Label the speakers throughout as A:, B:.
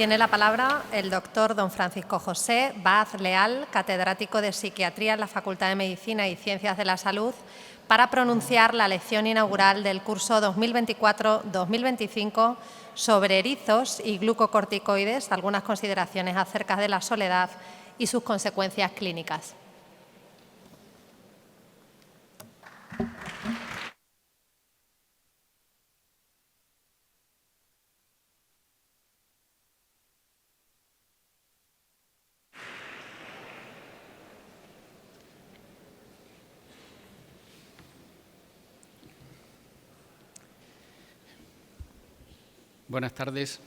A: Tiene la palabra el doctor don Francisco José Vaz Leal, catedrático de Psiquiatría en la Facultad de Medicina y Ciencias de la Salud, para pronunciar la lección inaugural del curso 2024-2025 sobre erizos y glucocorticoides, algunas consideraciones acerca de la soledad y sus consecuencias clínicas.
B: Buenas tardes.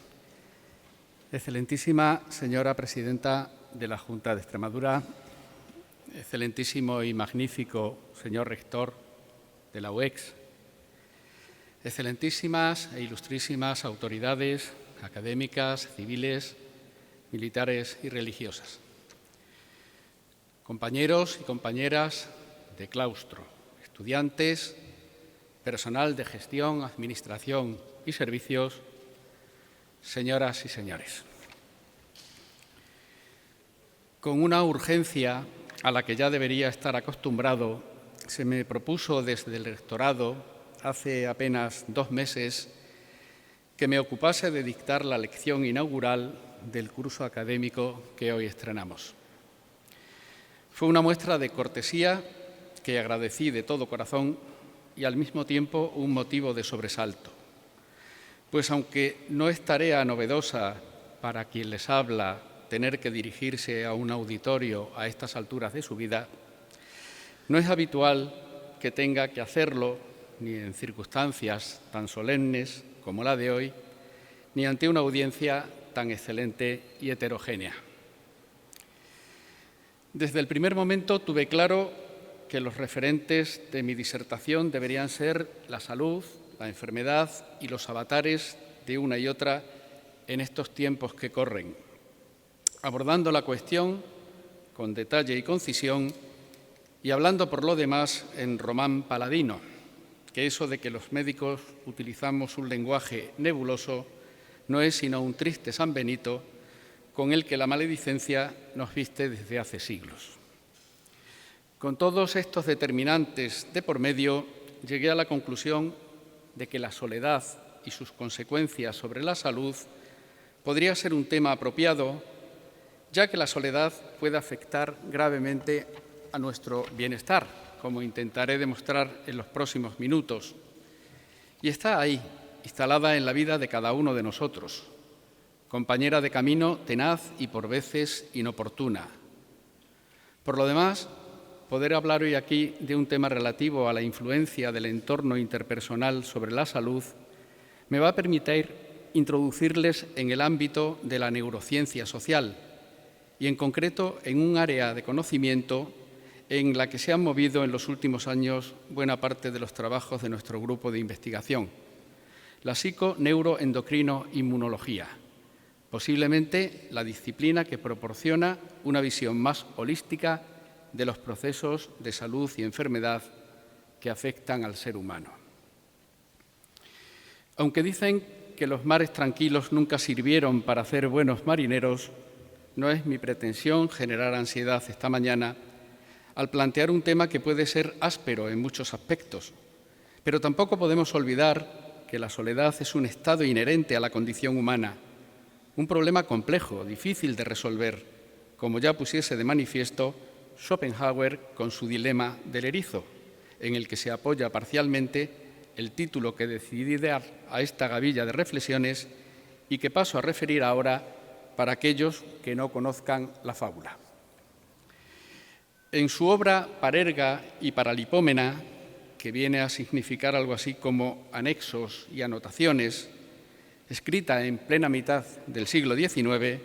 B: Excelentísima señora presidenta de la Junta de Extremadura, excelentísimo y magnífico señor rector de la UEX, excelentísimas e ilustrísimas autoridades académicas, civiles, militares y religiosas, compañeros y compañeras de claustro, estudiantes, personal de gestión, administración y servicios, señoras y señores. Con una urgencia a la que ya debería estar acostumbrado, se me propuso desde el rectorado, hace apenas 2 meses, que me ocupase de dictar la lección inaugural del curso académico que hoy estrenamos. Fue una muestra de cortesía que agradecí de todo corazón y al mismo tiempo un motivo de sobresalto. Pues aunque no es tarea novedosa para quien les habla tener que dirigirse a un auditorio a estas alturas de su vida, no es habitual que tenga que hacerlo ni en circunstancias tan solemnes como la de hoy, ni ante una audiencia tan excelente y heterogénea. Desde el primer momento tuve claro que los referentes de mi disertación deberían ser la salud, la enfermedad y los avatares de una y otra en estos tiempos que corren, abordando la cuestión con detalle y concisión y hablando por lo demás en román paladino, que eso de que los médicos utilizamos un lenguaje nebuloso no es sino un triste San Benito con el que la maledicencia nos viste desde hace siglos. Con todos estos determinantes de por medio, llegué a la conclusión de que la soledad y sus consecuencias sobre la salud podría ser un tema apropiado, ya que la soledad puede afectar gravemente a nuestro bienestar, como intentaré demostrar en los próximos minutos. Y está ahí, instalada en la vida de cada uno de nosotros, compañera de camino tenaz y por veces inoportuna. Por lo demás, poder hablar hoy aquí de un tema relativo a la influencia del entorno interpersonal sobre la salud me va a permitir introducirles en el ámbito de la neurociencia social y, en concreto, en un área de conocimiento en la que se han movido en los últimos años buena parte de los trabajos de nuestro grupo de investigación, la psico-neuroendocrino-inmunología, posiblemente la disciplina que proporciona una visión más holística de los procesos de salud y enfermedad que afectan al ser humano. Aunque dicen que los mares tranquilos nunca sirvieron para hacer buenos marineros, no es mi pretensión generar ansiedad esta mañana al plantear un tema que puede ser áspero en muchos aspectos, pero tampoco podemos olvidar que la soledad es un estado inherente a la condición humana, un problema complejo, difícil de resolver, como ya pusiese de manifiesto Schopenhauer con su dilema del erizo, en el que se apoya parcialmente el título que decidí dar a esta gavilla de reflexiones y que paso a referir ahora para aquellos que no conozcan la fábula. En su obra Parerga y Paralipómena, que viene a significar algo así como anexos y anotaciones, escrita en plena mitad del siglo XIX,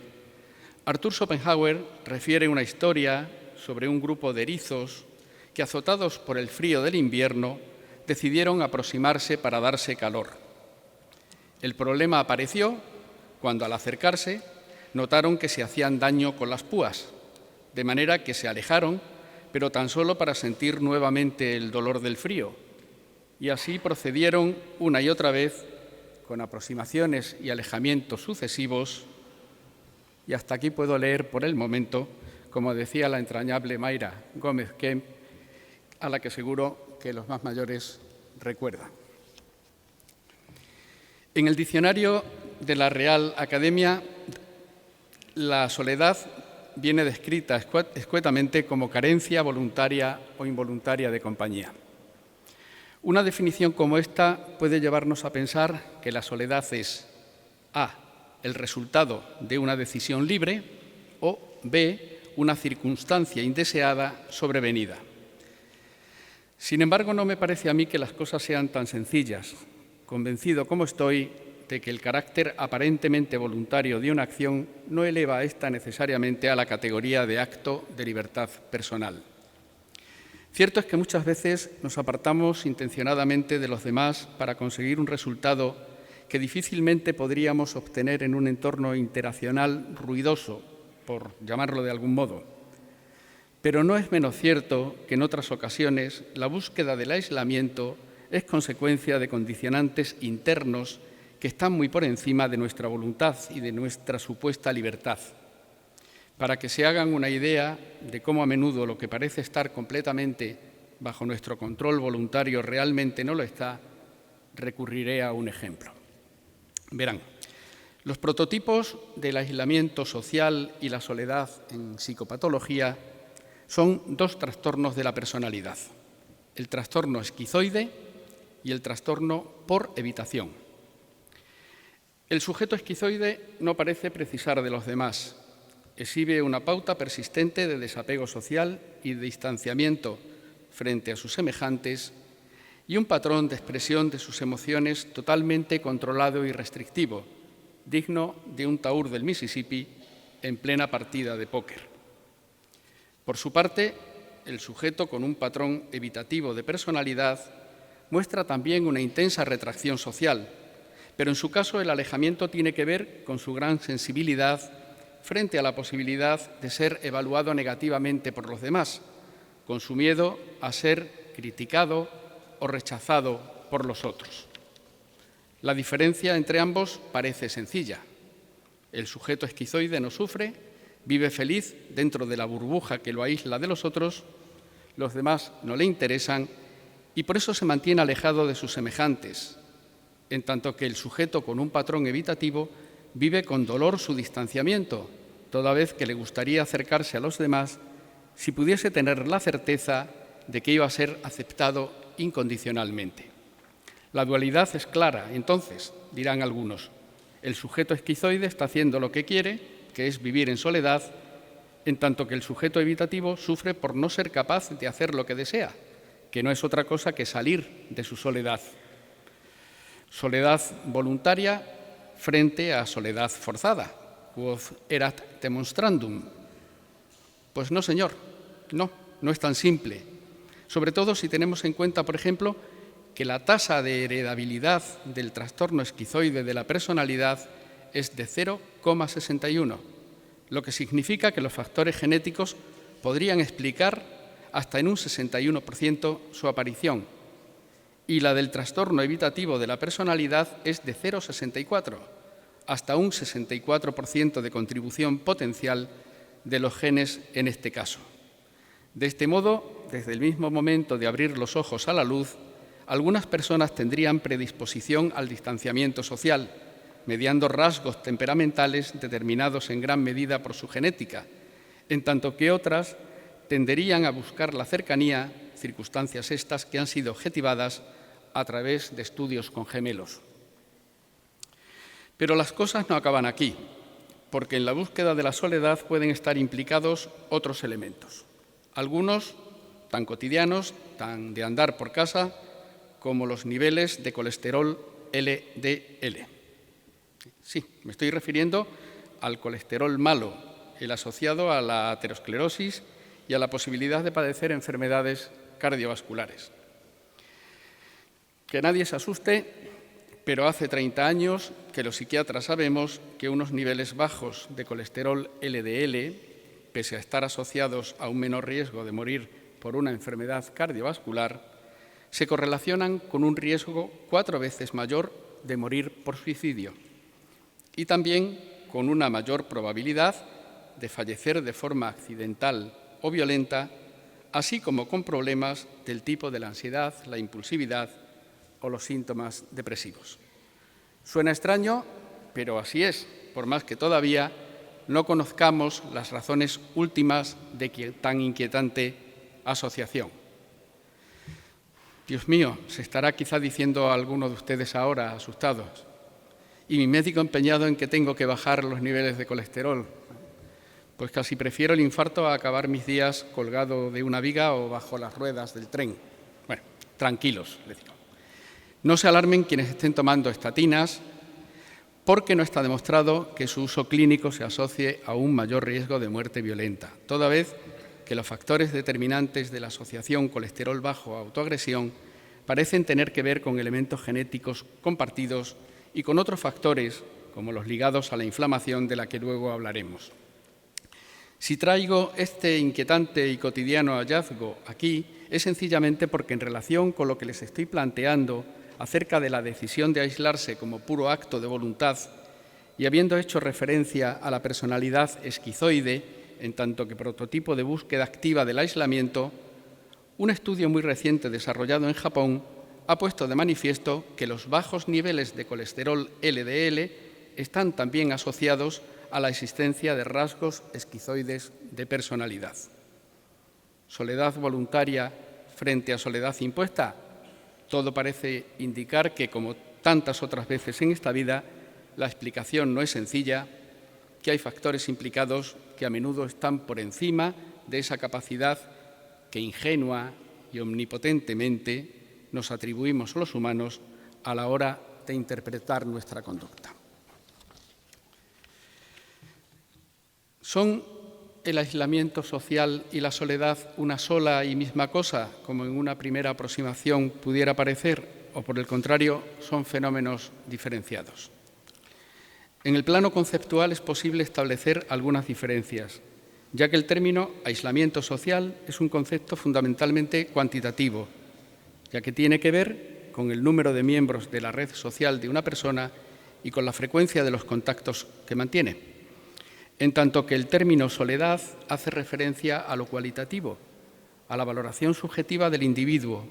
B: Arthur Schopenhauer refiere una historia sobre un grupo de erizos que, azotados por el frío del invierno, decidieron aproximarse para darse calor. El problema apareció cuando, al acercarse, notaron que se hacían daño con las púas, de manera que se alejaron, pero tan solo para sentir nuevamente el dolor del frío, y así procedieron una y otra vez, con aproximaciones y alejamientos sucesivos, Y hasta aquí puedo leer por el momento, como decía la entrañable Mayra Gómez Kemp, a la que seguro que los más mayores recuerdan. En el diccionario de la Real Academia, la soledad viene descrita escuetamente como carencia voluntaria o involuntaria de compañía. Una definición como esta puede llevarnos a pensar que la soledad es A, el resultado de una decisión libre, o B, una circunstancia indeseada sobrevenida. Sin embargo, no me parece a mí que las cosas sean tan sencillas, convencido como estoy de que el carácter aparentemente voluntario de una acción no eleva a esta necesariamente a la categoría de acto de libertad personal. Cierto es que muchas veces nos apartamos intencionadamente de los demás para conseguir un resultado que difícilmente podríamos obtener en un entorno interaccional ruidoso, por llamarlo de algún modo. Pero no es menos cierto que en otras ocasiones la búsqueda del aislamiento es consecuencia de condicionantes internos que están muy por encima de nuestra voluntad y de nuestra supuesta libertad. Para que se hagan una idea de cómo a menudo lo que parece estar completamente bajo nuestro control voluntario realmente no lo está, recurriré a un ejemplo. Verán, los prototipos del aislamiento social y la soledad en psicopatología son dos trastornos de la personalidad: el trastorno esquizoide y el trastorno por evitación. El sujeto esquizoide no parece precisar de los demás. Exhibe una pauta persistente de desapego social y de distanciamiento frente a sus semejantes y un patrón de expresión de sus emociones totalmente controlado y restrictivo, digno de un tahúr del Mississippi en plena partida de póker. Por su parte, el sujeto con un patrón evitativo de personalidad muestra también una intensa retracción social, pero en su caso el alejamiento tiene que ver con su gran sensibilidad frente a la posibilidad de ser evaluado negativamente por los demás, con su miedo a ser criticado o rechazado por los otros. La diferencia entre ambos parece sencilla. El sujeto esquizoide no sufre, vive feliz dentro de la burbuja que lo aísla de los otros, los demás no le interesan y por eso se mantiene alejado de sus semejantes, en tanto que el sujeto con un patrón evitativo vive con dolor su distanciamiento, toda vez que le gustaría acercarse a los demás si pudiese tener la certeza de que iba a ser aceptado incondicionalmente. La dualidad es clara, entonces, dirán algunos. El sujeto esquizoide está haciendo lo que quiere, que es vivir en soledad, en tanto que el sujeto evitativo sufre por no ser capaz de hacer lo que desea, que no es otra cosa que salir de su soledad. Soledad voluntaria frente a soledad forzada. Quod erat demonstrandum. Pues no, señor, no es tan simple. Sobre todo si tenemos en cuenta, por ejemplo, que la tasa de heredabilidad del trastorno esquizoide de la personalidad es de 0,61, lo que significa que los factores genéticos podrían explicar hasta en un 61% su aparición, y la del trastorno evitativo de la personalidad es de 0,64, hasta un 64% de contribución potencial de los genes en este caso. De este modo, desde el mismo momento de abrir los ojos a la luz, algunas personas tendrían predisposición al distanciamiento social, mediando rasgos temperamentales determinados en gran medida por su genética, en tanto que otras tenderían a buscar la cercanía, circunstancias estas que han sido objetivadas a través de estudios con gemelos. Pero las cosas no acaban aquí, porque en la búsqueda de la soledad pueden estar implicados otros elementos, algunos tan cotidianos, tan de andar por casa, como los niveles de colesterol LDL. Sí, me estoy refiriendo al colesterol malo, el asociado a la aterosclerosis y a la posibilidad de padecer enfermedades cardiovasculares. Que nadie se asuste, pero hace 30 años que los psiquiatras sabemos que unos niveles bajos de colesterol LDL, pese a estar asociados a un menor riesgo de morir por una enfermedad cardiovascular, se correlacionan con un riesgo 4 veces mayor de morir por suicidio y también con una mayor probabilidad de fallecer de forma accidental o violenta, así como con problemas del tipo de la ansiedad, la impulsividad o los síntomas depresivos. Suena extraño, pero así es, por más que todavía no conozcamos las razones últimas de tan inquietante asociación. Dios mío, se estará quizá diciendo a alguno de ustedes ahora, asustados, y mi médico empeñado en que tengo que bajar los niveles de colesterol. Pues casi prefiero el infarto a acabar mis días colgado de una viga o bajo las ruedas del tren. Bueno, tranquilos, les digo. No se alarmen quienes estén tomando estatinas, porque no está demostrado que su uso clínico se asocie a un mayor riesgo de muerte violenta, toda vez que los factores determinantes de la asociación colesterol bajo-autoagresión parecen tener que ver con elementos genéticos compartidos y con otros factores, como los ligados a la inflamación, de la que luego hablaremos. Si traigo este inquietante y cotidiano hallazgo aquí, es sencillamente porque en relación con lo que les estoy planteando acerca de la decisión de aislarse como puro acto de voluntad y habiendo hecho referencia a la personalidad esquizoide, en tanto que prototipo de búsqueda activa del aislamiento, un estudio muy reciente desarrollado en Japón ha puesto de manifiesto que los bajos niveles de colesterol LDL están también asociados a la existencia de rasgos esquizoides de personalidad. ¿Soledad voluntaria frente a soledad impuesta? Todo parece indicar que, como tantas otras veces en esta vida, la explicación no es sencilla, que hay factores implicados que a menudo están por encima de esa capacidad que ingenua y omnipotentemente nos atribuimos los humanos a la hora de interpretar nuestra conducta. ¿Son el aislamiento social y la soledad una sola y misma cosa, como en una primera aproximación pudiera parecer, o por el contrario, son fenómenos diferenciados? En el plano conceptual es posible establecer algunas diferencias, ya que el término aislamiento social es un concepto fundamentalmente cuantitativo, ya que tiene que ver con el número de miembros de la red social de una persona y con la frecuencia de los contactos que mantiene, en tanto que el término soledad hace referencia a lo cualitativo, a la valoración subjetiva del individuo,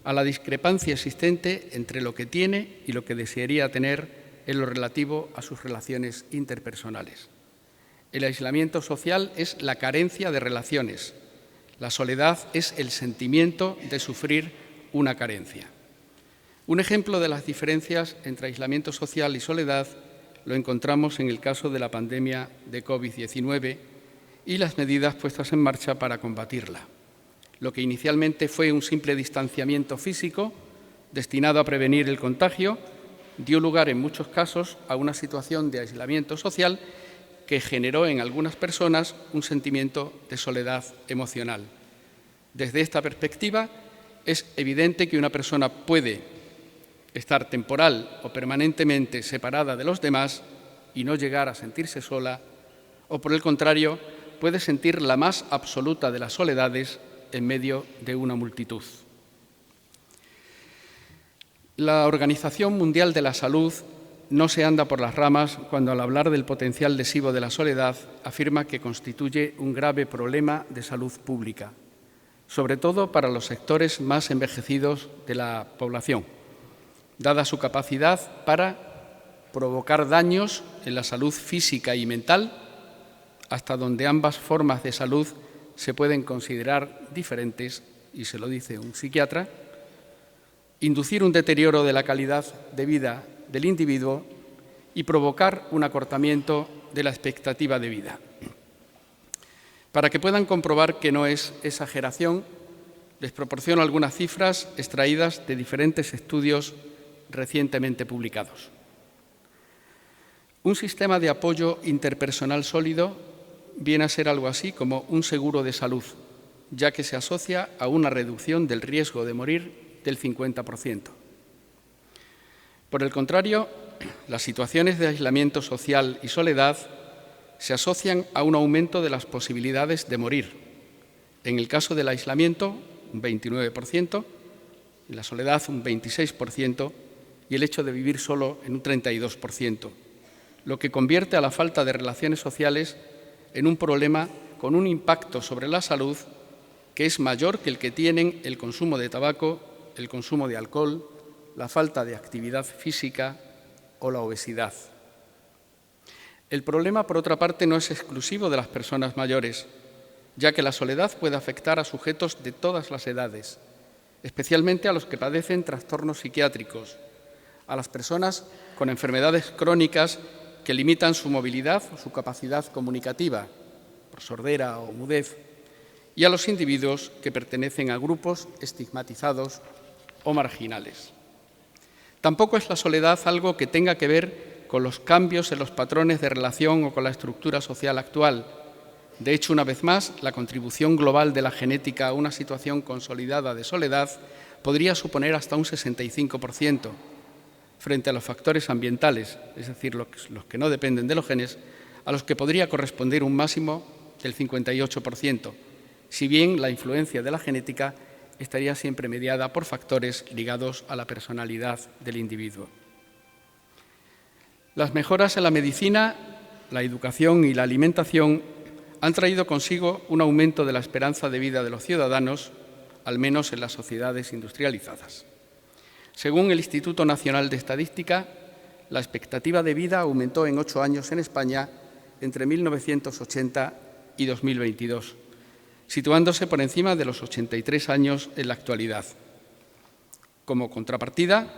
B: a la discrepancia existente entre lo que tiene y lo que desearía tener en lo relativo a sus relaciones interpersonales. El aislamiento social es la carencia de relaciones. La soledad es el sentimiento de sufrir una carencia. Un ejemplo de las diferencias entre aislamiento social y soledad lo encontramos en el caso de la pandemia de COVID-19 y las medidas puestas en marcha para combatirla. Lo que inicialmente fue un simple distanciamiento físico destinado a prevenir el contagio dio lugar en muchos casos a una situación de aislamiento social que generó en algunas personas un sentimiento de soledad emocional. Desde esta perspectiva, es evidente que una persona puede estar temporal o permanentemente separada de los demás y no llegar a sentirse sola, o por el contrario, puede sentir la más absoluta de las soledades en medio de una multitud. La Organización Mundial de la Salud no se anda por las ramas cuando, al hablar del potencial lesivo de la soledad, afirma que constituye un grave problema de salud pública, sobre todo para los sectores más envejecidos de la población, dada su capacidad para provocar daños en la salud física y mental, hasta donde ambas formas de salud se pueden considerar diferentes, y se lo dice un psiquiatra, inducir un deterioro de la calidad de vida del individuo y provocar un acortamiento de la expectativa de vida. Para que puedan comprobar que no es exageración, les proporciono algunas cifras extraídas de diferentes estudios recientemente publicados. Un sistema de apoyo interpersonal sólido viene a ser algo así como un seguro de salud, ya que se asocia a una reducción del riesgo de morir del 50%. Por el contrario, las situaciones de aislamiento social y soledad se asocian a un aumento de las posibilidades de morir. En el caso del aislamiento, un 29%, en la soledad un 26% y el hecho de vivir solo en un 32%, lo que convierte a la falta de relaciones sociales en un problema con un impacto sobre la salud que es mayor que el que tienen el consumo de tabaco, el consumo de alcohol, la falta de actividad física o la obesidad. El problema, por otra parte, no es exclusivo de las personas mayores, ya que la soledad puede afectar a sujetos de todas las edades, especialmente a los que padecen trastornos psiquiátricos, a las personas con enfermedades crónicas que limitan su movilidad o su capacidad comunicativa, por sordera o mudez, y a los individuos que pertenecen a grupos estigmatizados o marginales. Tampoco es la soledad algo que tenga que ver con los cambios en los patrones de relación o con la estructura social actual. De hecho, una vez más, la contribución global de la genética a una situación consolidada de soledad podría suponer hasta un 65%, frente a los factores ambientales, es decir, los que no dependen de los genes, a los que podría corresponder un máximo del 58%, si bien la influencia de la genética estaría siempre mediada por factores ligados a la personalidad del individuo. Las mejoras en la medicina, la educación y la alimentación han traído consigo un aumento de la esperanza de vida de los ciudadanos, al menos en las sociedades industrializadas. Según el Instituto Nacional de Estadística, la expectativa de vida aumentó en 8 años en España entre 1980 y 2022, situándose por encima de los 83 años en la actualidad. Como contrapartida,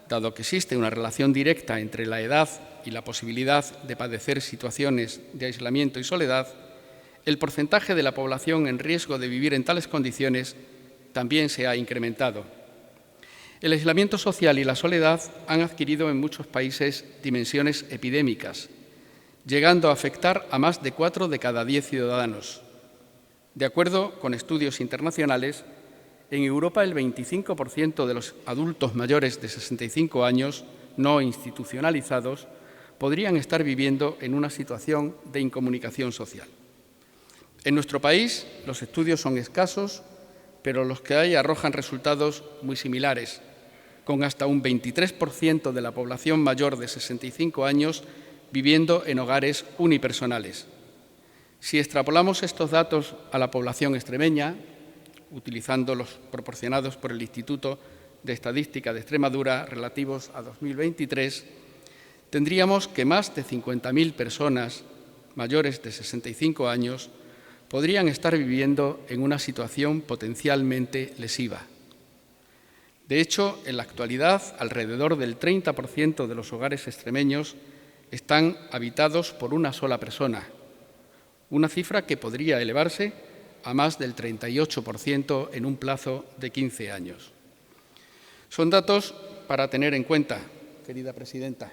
B: dado que existe una relación directa entre la edad y la posibilidad de padecer situaciones de aislamiento y soledad, el porcentaje de la población en riesgo de vivir en tales condiciones también se ha incrementado. El aislamiento social y la soledad han adquirido en muchos países dimensiones epidémicas, llegando a afectar a más de 4 de cada 10 ciudadanos. De acuerdo con estudios internacionales, en Europa el 25% de los adultos mayores de 65 años no institucionalizados podrían estar viviendo en una situación de incomunicación social. En nuestro país los estudios son escasos, pero los que hay arrojan resultados muy similares, con hasta un 23% de la población mayor de 65 años viviendo en hogares unipersonales. Si extrapolamos estos datos a la población extremeña, utilizando los proporcionados por el Instituto de Estadística de Extremadura relativos a 2023, tendríamos que más de 50.000 personas mayores de 65 años podrían estar viviendo en una situación potencialmente lesiva. De hecho, en la actualidad, alrededor del 30% de los hogares extremeños están habitados por una sola persona, una cifra que podría elevarse a más del 38% en un plazo de 15 años. Son datos para tener en cuenta, querida presidenta,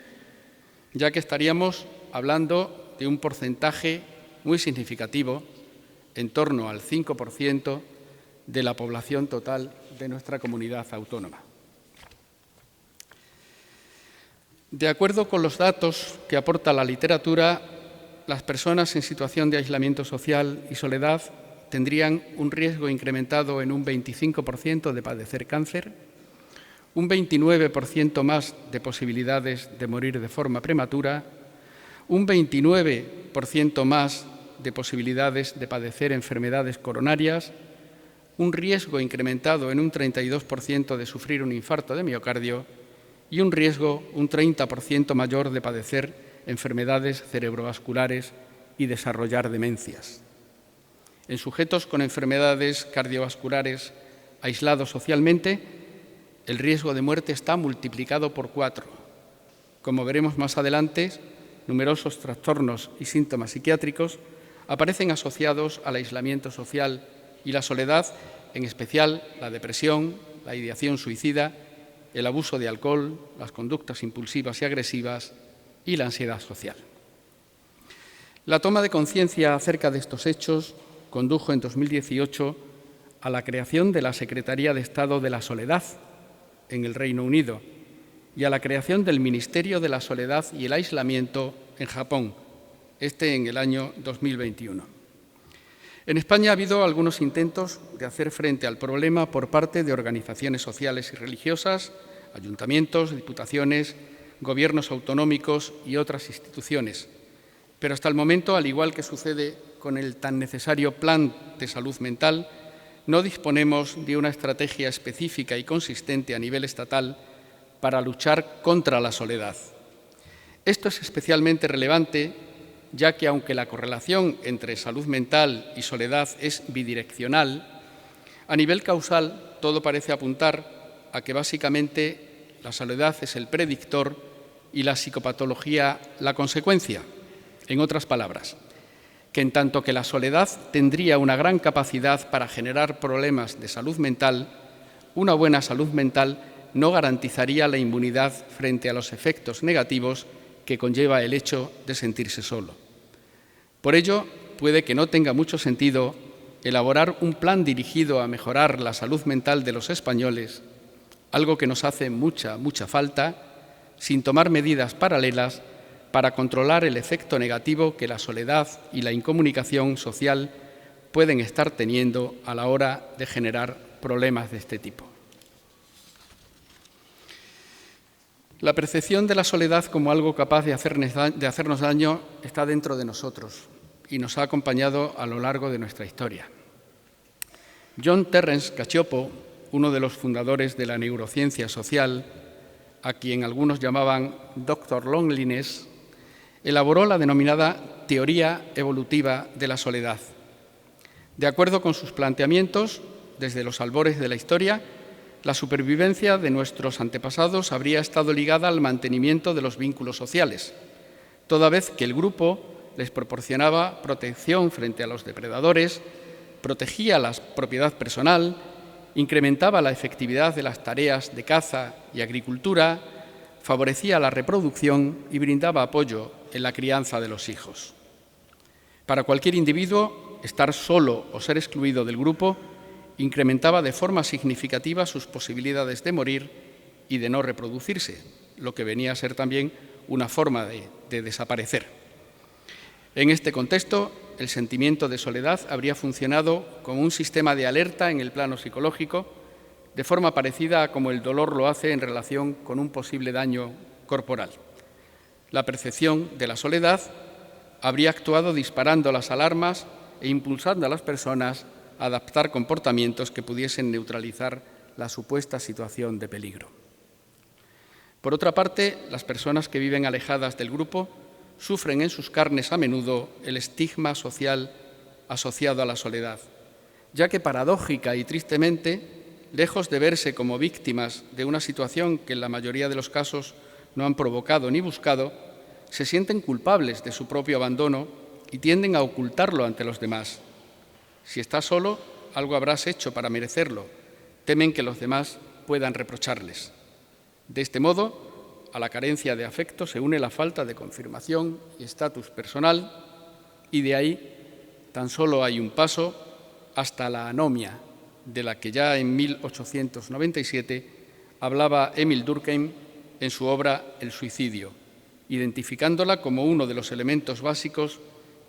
B: ya que estaríamos hablando de un porcentaje muy significativo, en torno al 5% de la población total de nuestra comunidad autónoma. De acuerdo con los datos que aporta la literatura, las personas en situación de aislamiento social y soledad tendrían un riesgo incrementado en un 25% de padecer cáncer, un 29% más de posibilidades de morir de forma prematura, un 29% más de posibilidades de padecer enfermedades coronarias, un riesgo incrementado en un 32% de sufrir un infarto de miocardio y un riesgo un 30% mayor de padecer enfermedades cerebrovasculares y desarrollar demencias. En sujetos con enfermedades cardiovasculares aislados socialmente, el riesgo de muerte está multiplicado por 4. Como veremos más adelante, numerosos trastornos y síntomas psiquiátricos aparecen asociados al aislamiento social y la soledad, en especial la depresión, la ideación suicida, el abuso de alcohol, las conductas impulsivas y agresivas y la ansiedad social. La toma de conciencia acerca de estos hechos condujo en 2018 a la creación de la Secretaría de Estado de la Soledad en el Reino Unido y a la creación del Ministerio de la Soledad y el Aislamiento en Japón, en el año 2021. En España ha habido algunos intentos de hacer frente al problema por parte de organizaciones sociales y religiosas, ayuntamientos, diputaciones, gobiernos autonómicos y otras instituciones. Pero hasta el momento, al igual que sucede con el tan necesario Plan de Salud Mental, no disponemos de una estrategia específica y consistente a nivel estatal para luchar contra la soledad. Esto es especialmente relevante, ya que aunque la correlación entre salud mental y soledad es bidireccional, a nivel causal todo parece apuntar a que básicamente la soledad es el predictor y la psicopatología la consecuencia. En otras palabras, que en tanto que la soledad tendría una gran capacidad para generar problemas de salud mental, una buena salud mental no garantizaría la inmunidad frente a los efectos negativos que conlleva el hecho de sentirse solo. Por ello, puede que no tenga mucho sentido elaborar un plan dirigido a mejorar la salud mental de los españoles, algo que nos hace mucha falta, sin tomar medidas paralelas para controlar el efecto negativo que la soledad y la incomunicación social pueden estar teniendo a la hora de generar problemas de este tipo. La percepción de la soledad como algo capaz de hacernos daño está dentro de nosotros y nos ha acompañado a lo largo de nuestra historia. John Terence Cacioppo, uno de los fundadores de la neurociencia social, a quien algunos llamaban Dr. Loneliness, elaboró la denominada teoría evolutiva de la soledad. De acuerdo con sus planteamientos, desde los albores de la historia, la supervivencia de nuestros antepasados habría estado ligada al mantenimiento de los vínculos sociales, toda vez que el grupo les proporcionaba protección frente a los depredadores, protegía la propiedad personal, incrementaba la efectividad de las tareas de caza y agricultura, favorecía la reproducción y brindaba apoyo en la crianza de los hijos. Para cualquier individuo, estar solo o ser excluido del grupo incrementaba de forma significativa sus posibilidades de morir y de no reproducirse, lo que venía a ser también una forma de desaparecer. En este contexto, el sentimiento de soledad habría funcionado como un sistema de alerta en el plano psicológico, de forma parecida a como el dolor lo hace en relación con un posible daño corporal. La percepción de la soledad habría actuado disparando las alarmas e impulsando a las personas a adaptar comportamientos que pudiesen neutralizar la supuesta situación de peligro. Por otra parte, las personas que viven alejadas del grupo sufren en sus carnes a menudo el estigma social asociado a la soledad, ya que paradójica y tristemente, lejos de verse como víctimas de una situación que en la mayoría de los casos no han provocado ni buscado, se sienten culpables de su propio abandono y tienden a ocultarlo ante los demás. Si estás solo, algo habrás hecho para merecerlo. Temen que los demás puedan reprocharles. De este modo, a la carencia de afecto se une la falta de confirmación y estatus personal, y de ahí tan solo hay un paso hasta la anomia, de la que ya en 1897 hablaba Émile Durkheim en su obra El suicidio, identificándola como uno de los elementos básicos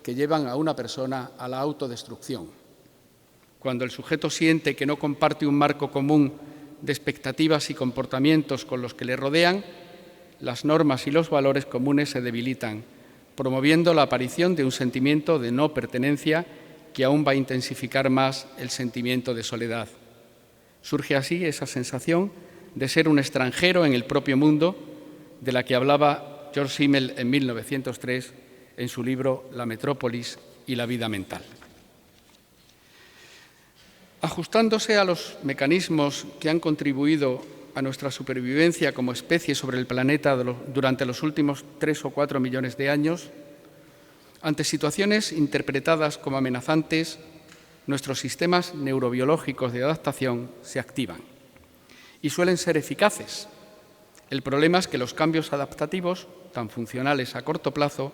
B: que llevan a una persona a la autodestrucción. Cuando el sujeto siente que no comparte un marco común de expectativas y comportamientos con los que le rodean, las normas y los valores comunes se debilitan, promoviendo la aparición de un sentimiento de no pertenencia que aún va a intensificar más el sentimiento de soledad. Surge así esa sensación de ser un extranjero en el propio mundo, de la que hablaba George Simmel en 1903 en su libro La metrópolis y la vida mental. Ajustándose a los mecanismos que han contribuido a nuestra supervivencia como especie sobre el planeta durante los últimos 3 o 4 millones de años, ante situaciones interpretadas como amenazantes, nuestros sistemas neurobiológicos de adaptación se activan y suelen ser eficaces. El problema es que los cambios adaptativos, tan funcionales a corto plazo,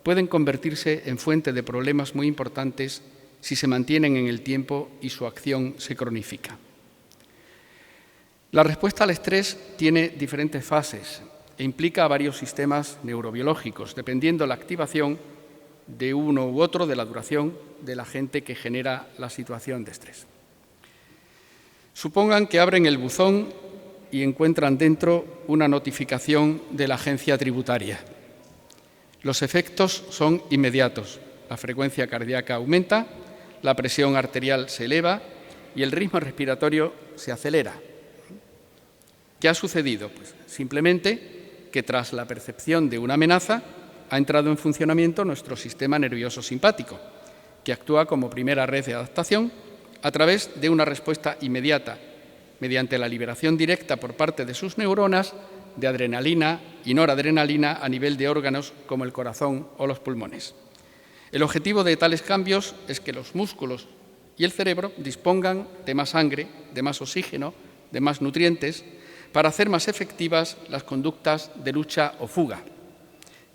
B: pueden convertirse en fuente de problemas muy importantes si se mantienen en el tiempo y su acción se cronifica. La respuesta al estrés tiene diferentes fases e implica a varios sistemas neurobiológicos, dependiendo la activación de uno u otro de la duración del agente que genera la situación de estrés. Supongan que abren el buzón y encuentran dentro una notificación de la agencia tributaria. Los efectos son inmediatos. La frecuencia cardíaca aumenta, la presión arterial se eleva y el ritmo respiratorio se acelera. ¿Qué ha sucedido? Pues simplemente que tras la percepción de una amenaza ha entrado en funcionamiento nuestro sistema nervioso simpático, que actúa como primera red de adaptación a través de una respuesta inmediata, mediante la liberación directa por parte de sus neuronas de adrenalina y noradrenalina a nivel de órganos como el corazón o los pulmones. El objetivo de tales cambios es que los músculos y el cerebro dispongan de más sangre, de más oxígeno, de más nutrientes, para hacer más efectivas las conductas de lucha o fuga,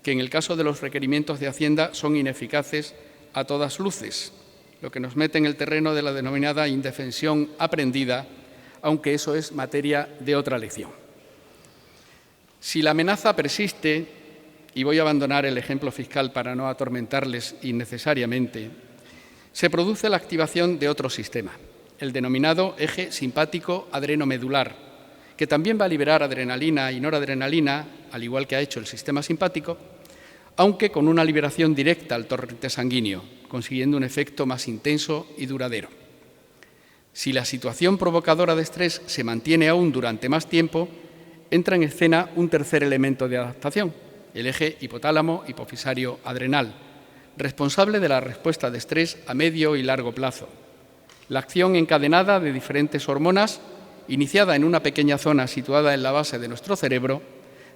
B: que en el caso de los requerimientos de Hacienda son ineficaces a todas luces, lo que nos mete en el terreno de la denominada indefensión aprendida, aunque eso es materia de otra lección. Si la amenaza persiste, y voy a abandonar el ejemplo fiscal para no atormentarles innecesariamente, se produce la activación de otro sistema, el denominado eje simpático adrenomedular, que también va a liberar adrenalina y noradrenalina, al igual que ha hecho el sistema simpático, aunque con una liberación directa al torrente sanguíneo, consiguiendo un efecto más intenso y duradero. Si la situación provocadora de estrés se mantiene aún durante más tiempo, entra en escena un tercer elemento de adaptación, el eje hipotálamo-hipofisario adrenal, responsable de la respuesta de estrés a medio y largo plazo. La acción encadenada de diferentes hormonas, iniciada en una pequeña zona situada en la base de nuestro cerebro,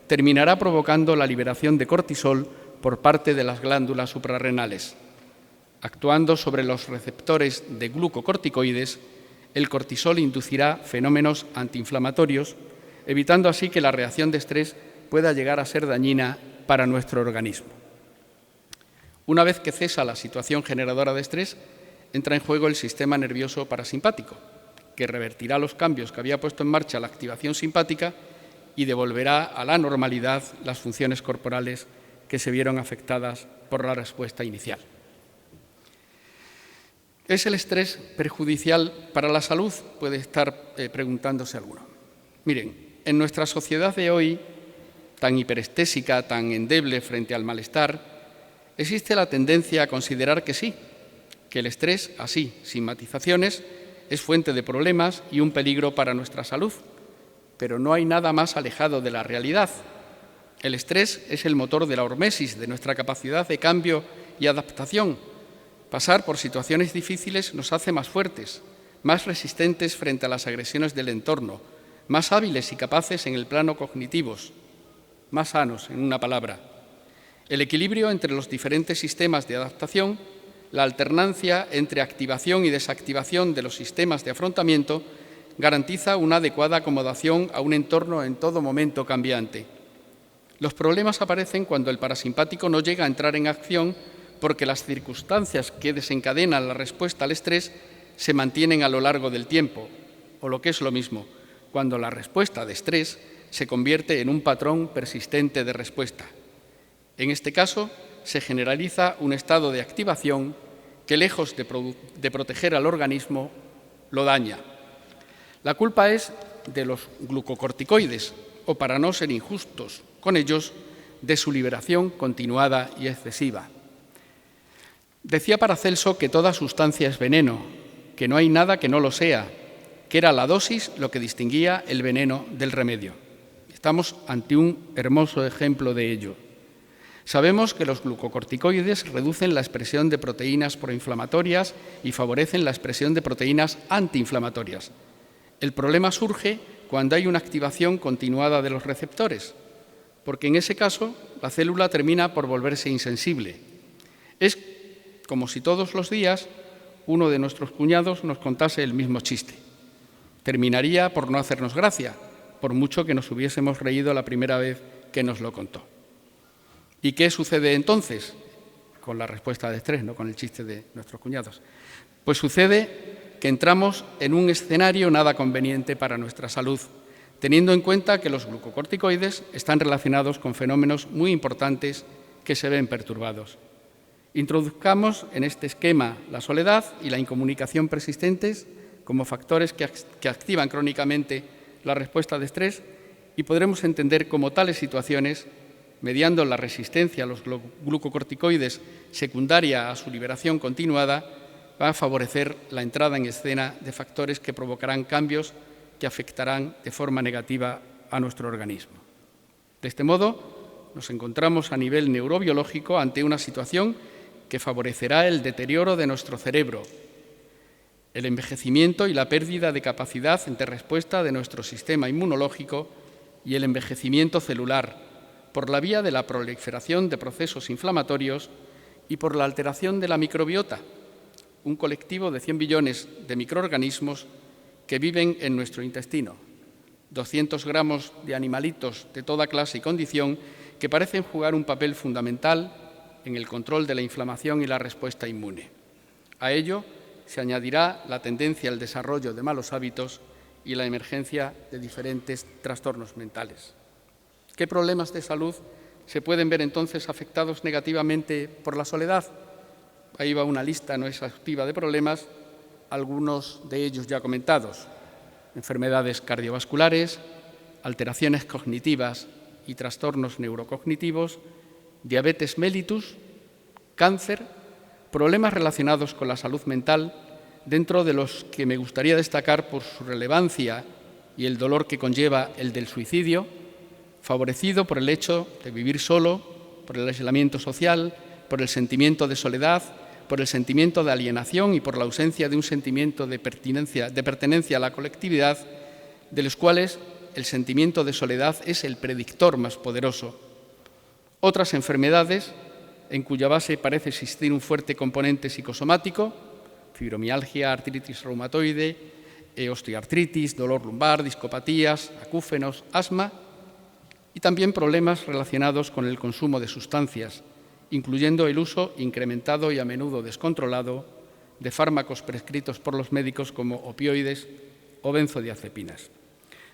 B: terminará provocando la liberación de cortisol por parte de las glándulas suprarrenales. Actuando sobre los receptores de glucocorticoides, el cortisol inducirá fenómenos antiinflamatorios, evitando así que la reacción de estrés pueda llegar a ser dañina para nuestro organismo. Una vez que cesa la situación generadora de estrés, entra en juego el sistema nervioso parasimpático, que revertirá los cambios que había puesto en marcha la activación simpática y devolverá a la normalidad las funciones corporales que se vieron afectadas por la respuesta inicial. ¿Es el estrés perjudicial para la salud? Puede estar preguntándose alguno. Miren, en nuestra sociedad de hoy, tan hiperestésica, tan endeble frente al malestar, existe la tendencia a considerar que sí, que el estrés, así, sin matizaciones, es fuente de problemas y un peligro para nuestra salud, pero no hay nada más alejado de la realidad. El estrés es el motor de la hormesis, de nuestra capacidad de cambio y adaptación. Pasar por situaciones difíciles nos hace más fuertes, más resistentes frente a las agresiones del entorno, más hábiles y capaces en el plano cognitivos, más sanos, en una palabra. El equilibrio entre los diferentes sistemas de adaptación, la alternancia entre activación y desactivación de los sistemas de afrontamiento, garantiza una adecuada acomodación a un entorno en todo momento cambiante. Los problemas aparecen cuando el parasimpático no llega a entrar en acción porque las circunstancias que desencadenan la respuesta al estrés se mantienen a lo largo del tiempo, o lo que es lo mismo, cuando la respuesta de estrés se convierte en un patrón persistente de respuesta. En este caso, se generaliza un estado de activación que, lejos de proteger al organismo, lo daña. La culpa es de los glucocorticoides, o para no ser injustos con ellos, de su liberación continuada y excesiva. Decía Paracelso que toda sustancia es veneno, que no hay nada que no lo sea, que era la dosis lo que distinguía el veneno del remedio. Estamos ante un hermoso ejemplo de ello. Sabemos que los glucocorticoides reducen la expresión de proteínas proinflamatorias y favorecen la expresión de proteínas antiinflamatorias. El problema surge cuando hay una activación continuada de los receptores, porque en ese caso la célula termina por volverse insensible. Es como si todos los días uno de nuestros cuñados nos contase el mismo chiste. Terminaría por no hacernos gracia, por mucho que nos hubiésemos reído la primera vez que nos lo contó. ¿Y qué sucede entonces con la respuesta de estrés, no con el chiste de nuestros cuñados? Pues sucede que entramos en un escenario nada conveniente para nuestra salud, teniendo en cuenta que los glucocorticoides están relacionados con fenómenos muy importantes que se ven perturbados. Introduzcamos en este esquema la soledad y la incomunicación persistentes como factores que activan crónicamente la respuesta de estrés y podremos entender cómo tales situaciones, mediando la resistencia a los glucocorticoides secundaria a su liberación continuada, va a favorecer la entrada en escena de factores que provocarán cambios que afectarán de forma negativa a nuestro organismo. De este modo, nos encontramos a nivel neurobiológico ante una situación que favorecerá el deterioro de nuestro cerebro, el envejecimiento y la pérdida de capacidad de respuesta de nuestro sistema inmunológico y el envejecimiento celular, por la vía de la proliferación de procesos inflamatorios y por la alteración de la microbiota, un colectivo de 100 billones de microorganismos que viven en nuestro intestino, 200 gramos de animalitos de toda clase y condición que parecen jugar un papel fundamental en el control de la inflamación y la respuesta inmune. A ello se añadirá la tendencia al desarrollo de malos hábitos y la emergencia de diferentes trastornos mentales. ¿Qué problemas de salud se pueden ver entonces afectados negativamente por la soledad? Ahí va una lista no exhaustiva de problemas, algunos de ellos ya comentados: enfermedades cardiovasculares, alteraciones cognitivas y trastornos neurocognitivos, diabetes mellitus, cáncer, problemas relacionados con la salud mental, dentro de los que me gustaría destacar por su relevancia y el dolor que conlleva el del suicidio, favorecido por el hecho de vivir solo, por el aislamiento social, por el sentimiento de soledad, por el sentimiento de alienación y por la ausencia de un sentimiento de pertenencia a la colectividad, de los cuales el sentimiento de soledad es el predictor más poderoso. Otras enfermedades en cuya base parece existir un fuerte componente psicosomático: fibromialgia, artritis reumatoide, osteoartritis, dolor lumbar, discopatías, acúfenos, asma, y también problemas relacionados con el consumo de sustancias, incluyendo el uso incrementado y a menudo descontrolado de fármacos prescritos por los médicos como opioides o benzodiazepinas.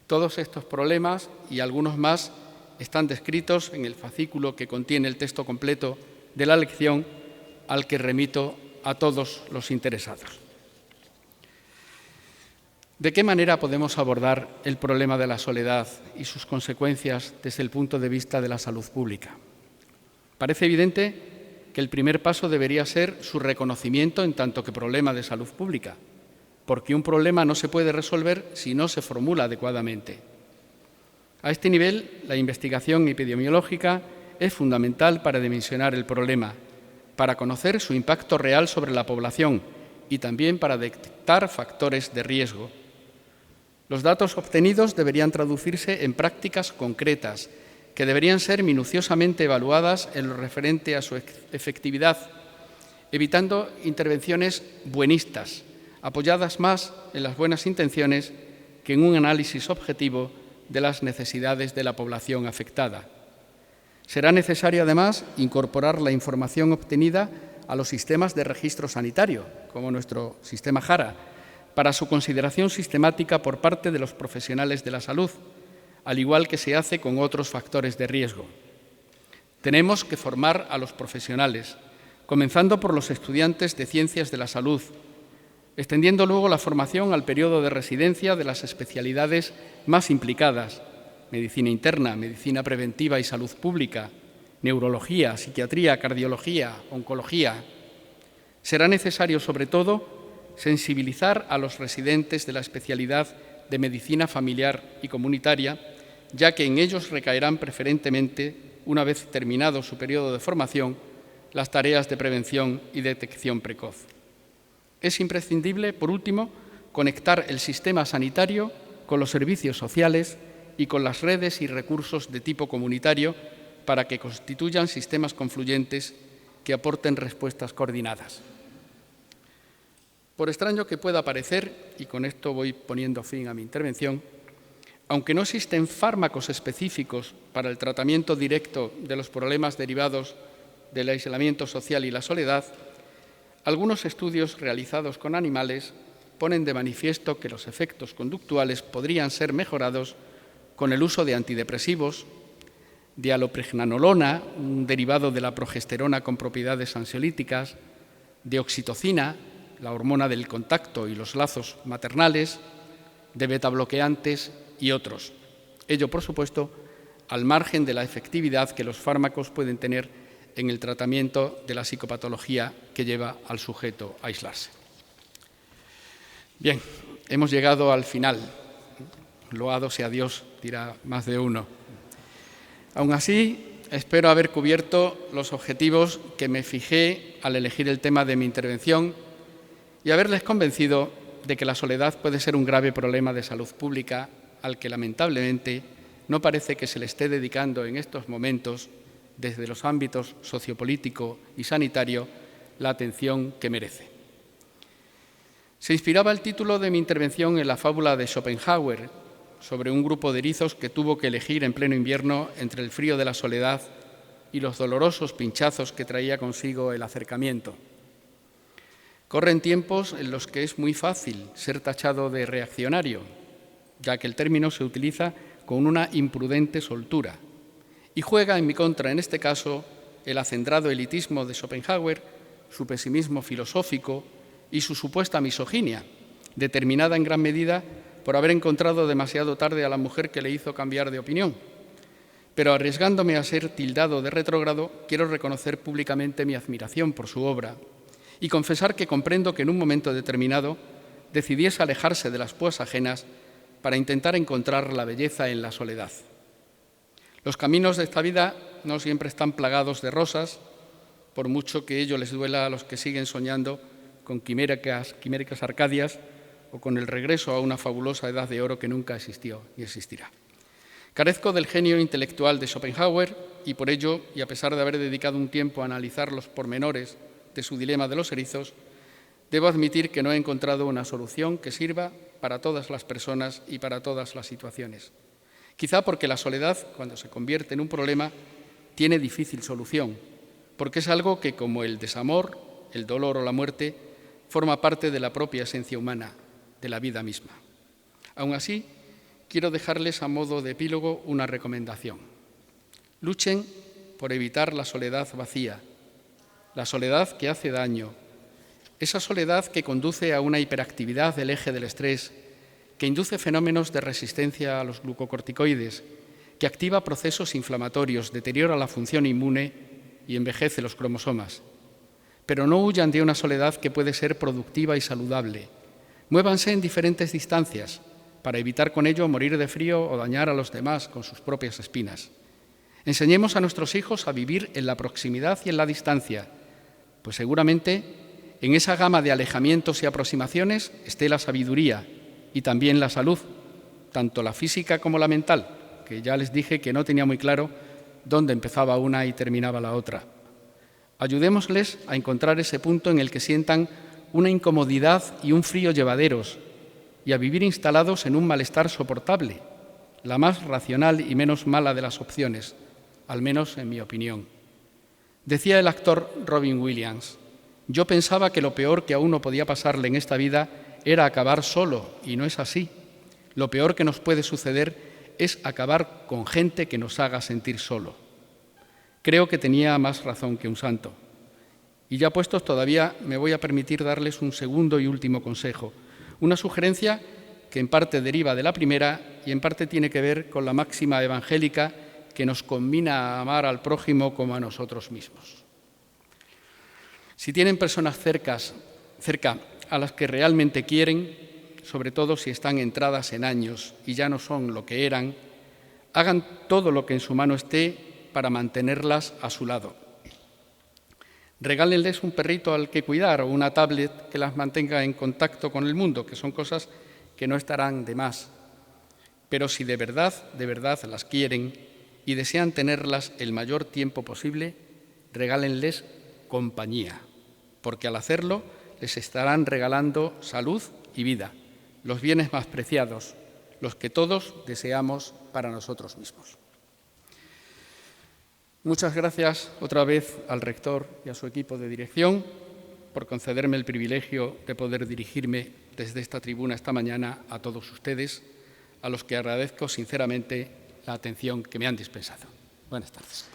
B: Todos estos problemas y algunos más están descritos en el fascículo que contiene el texto completo de la lección, al que remito a todos los interesados. ¿De qué manera podemos abordar el problema de la soledad y sus consecuencias desde el punto de vista de la salud pública? Parece evidente que el primer paso debería ser su reconocimiento en tanto que problema de salud pública, porque un problema no se puede resolver si no se formula adecuadamente. A este nivel, la investigación epidemiológica es fundamental para dimensionar el problema, para conocer su impacto real sobre la población y también para detectar factores de riesgo. Los datos obtenidos deberían traducirse en prácticas concretas que deberían ser minuciosamente evaluadas en lo referente a su efectividad, evitando intervenciones buenistas, apoyadas más en las buenas intenciones que en un análisis objetivo de las necesidades de la población afectada. Será necesario, además, incorporar la información obtenida a los sistemas de registro sanitario, como nuestro sistema JARA, para su consideración sistemática por parte de los profesionales de la salud, al igual que se hace con otros factores de riesgo. Tenemos que formar a los profesionales, comenzando por los estudiantes de Ciencias de la Salud, extendiendo luego la formación al periodo de residencia de las especialidades más implicadas: medicina interna, medicina preventiva y salud pública, neurología, psiquiatría, cardiología, oncología. Será necesario, sobre todo, sensibilizar a los residentes de la especialidad de medicina familiar y comunitaria, ya que en ellos recaerán preferentemente, una vez terminado su periodo de formación, las tareas de prevención y detección precoz. Es imprescindible, por último, conectar el sistema sanitario con los servicios sociales y con las redes y recursos de tipo comunitario para que constituyan sistemas confluyentes que aporten respuestas coordinadas. Por extraño que pueda parecer, y con esto voy poniendo fin a mi intervención, aunque no existen fármacos específicos para el tratamiento directo de los problemas derivados del aislamiento social y la soledad, algunos estudios realizados con animales ponen de manifiesto que los efectos conductuales podrían ser mejorados con el uso de antidepresivos, de alopregnanolona, un derivado de la progesterona con propiedades ansiolíticas, de oxitocina, la hormona del contacto y los lazos maternales, de betabloqueantes y otros. Ello, por supuesto, al margen de la efectividad que los fármacos pueden tener en el tratamiento de la psicopatología que lleva al sujeto a aislarse. Bien, hemos llegado al final. Loado sea Dios, dirá más de uno. Aún así, espero haber cubierto los objetivos que me fijé al elegir el tema de mi intervención y haberles convencido de que la soledad puede ser un grave problema de salud pública al que, lamentablemente, no parece que se le esté dedicando en estos momentos, desde los ámbitos sociopolítico y sanitario, la atención que merece. Se inspiraba el título de mi intervención en la fábula de Schopenhauer sobre un grupo de erizos que tuvo que elegir en pleno invierno entre el frío de la soledad y los dolorosos pinchazos que traía consigo el acercamiento. Corren tiempos en los que es muy fácil ser tachado de reaccionario, ya que el término se utiliza con una imprudente soltura y juega en mi contra, en este caso, el acendrado elitismo de Schopenhauer, su pesimismo filosófico y su supuesta misoginia, determinada en gran medida por haber encontrado demasiado tarde a la mujer que le hizo cambiar de opinión. Pero arriesgándome a ser tildado de retrógrado, quiero reconocer públicamente mi admiración por su obra y confesar que comprendo que en un momento determinado decidiese alejarse de las púas ajenas para intentar encontrar la belleza en la soledad. Los caminos de esta vida no siempre están plagados de rosas, por mucho que ello les duela a los que siguen soñando con quiméricas Arcadias o con el regreso a una fabulosa edad de oro que nunca existió ni existirá. Carezco del genio intelectual de Schopenhauer y por ello, y a pesar de haber dedicado un tiempo a analizar los pormenores de su dilema de los erizos, debo admitir que no he encontrado una solución que sirva para todas las personas y para todas las situaciones. Quizá porque la soledad, cuando se convierte en un problema, tiene difícil solución, porque es algo que, como el desamor, el dolor o la muerte, forma parte de la propia esencia humana, de la vida misma. Aún así, quiero dejarles a modo de epílogo una recomendación. Luchen por evitar la soledad vacía, la soledad que hace daño, esa soledad que conduce a una hiperactividad del eje del estrés, que induce fenómenos de resistencia a los glucocorticoides, que activa procesos inflamatorios, deteriora la función inmune y envejece los cromosomas. Pero no huyan de una soledad que puede ser productiva y saludable. Muévanse en diferentes distancias para evitar con ello morir de frío o dañar a los demás con sus propias espinas. Enseñemos a nuestros hijos a vivir en la proximidad y en la distancia, pues seguramente en esa gama de alejamientos y aproximaciones esté la sabiduría y también la salud, tanto la física como la mental, que ya les dije que no tenía muy claro dónde empezaba una y terminaba la otra. Ayudémosles a encontrar ese punto en el que sientan una incomodidad y un frío llevaderos y a vivir instalados en un malestar soportable, la más racional y menos mala de las opciones, al menos en mi opinión. Decía el actor Robin Williams: yo pensaba que lo peor que a uno podía pasarle en esta vida era acabar solo, y no es así. Lo peor que nos puede suceder es acabar con gente que nos haga sentir solo. Creo que tenía más razón que un santo. Y ya puestos, todavía me voy a permitir darles un segundo y último consejo, una sugerencia que en parte deriva de la primera y en parte tiene que ver con la máxima evangélica que nos conmina a amar al prójimo como a nosotros mismos. Si tienen personas cerca a las que realmente quieren, sobre todo si están entradas en años y ya no son lo que eran, hagan todo lo que en su mano esté para mantenerlas a su lado. Regálenles un perrito al que cuidar o una tablet que las mantenga en contacto con el mundo, que son cosas que no estarán de más. Pero si de verdad las quieren y desean tenerlas el mayor tiempo posible, regálenles compañía, porque al hacerlo les estarán regalando salud y vida, los bienes más preciados, los que todos deseamos para nosotros mismos. Muchas gracias otra vez al rector y a su equipo de dirección por concederme el privilegio de poder dirigirme desde esta tribuna esta mañana a todos ustedes, a los que agradezco sinceramente la atención que me han dispensado. Buenas tardes.